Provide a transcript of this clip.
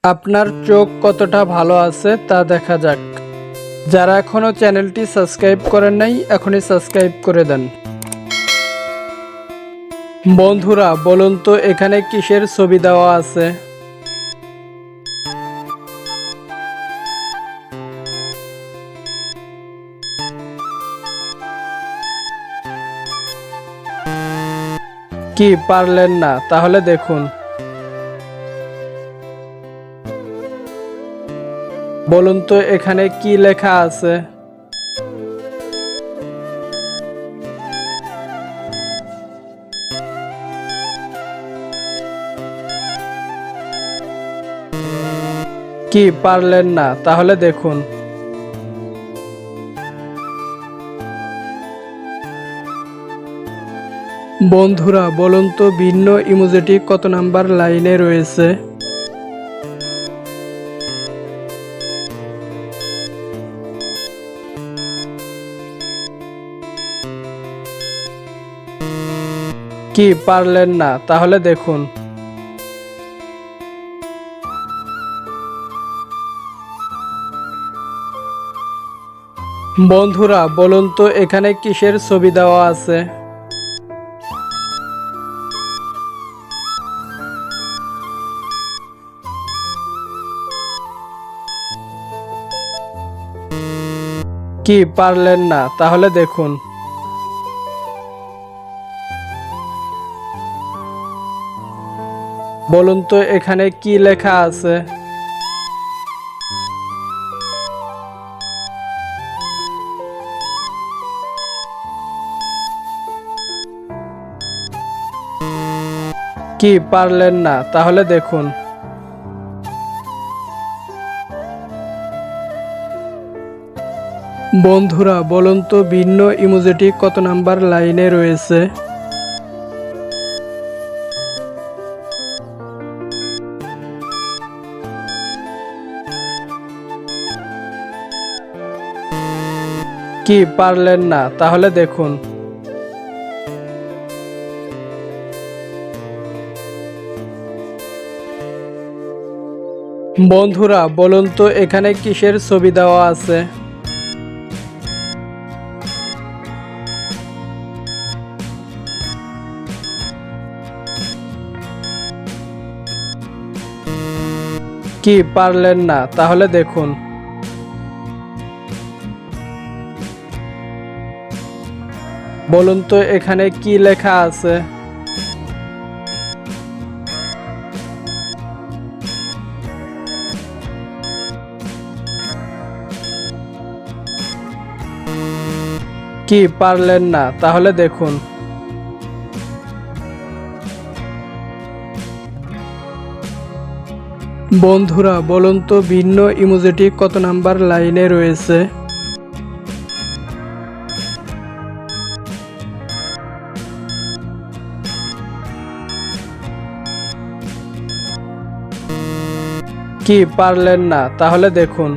আপনার চোখ কতটা ভালো আছে তা দেখা যাক। যারা এখনো চ্যানেলটি সাবস্ক্রাইব করেন নাই এখনই সাবস্ক্রাইব করে দেন। বন্ধুরা বলুন তো এখানে কিসের ছবি দেওয়া আছে? কি পারলেন না? তাহলে দেখুন। বলুন তো এখানে কি লেখা আছে? কি পারলেন না? তাহলে দেখুন। বন্ধুরা বলুন তো ভিন্ন ইমোজিটি কত নাম্বার লাইনে রয়েছে? কি পারলেন না? তাহলে দেখুন। বন্ধুরা বলুন তো এখানে কিসের ছবি দেওয়া আছে? কি পারলেন না? তাহলে দেখুন। বলুন তো এখানে কি লেখা আছে? কি পারলেন না? তাহলে দেখুন। বন্ধুরা বলুন তো ভিন্ন ইমোজিটি কত নাম্বার লাইনে রয়েছে? কি পারলেন না? তাহলে দেখুন। বন্ধুরা বলুন তো এখানে কিসের ছবি দেওয়া আছে? কি পারলেন না? তাহলে দেখুন। বলুন তো এখানে কি লেখা আছে? কি পারলেন না? তাহলে দেখুন। বন্ধুরা বলুন তো ভিন্ন ইমোজিটি কত নাম্বার লাইনে রয়েছে? কি পারলেন না? তাহলে দেখুন।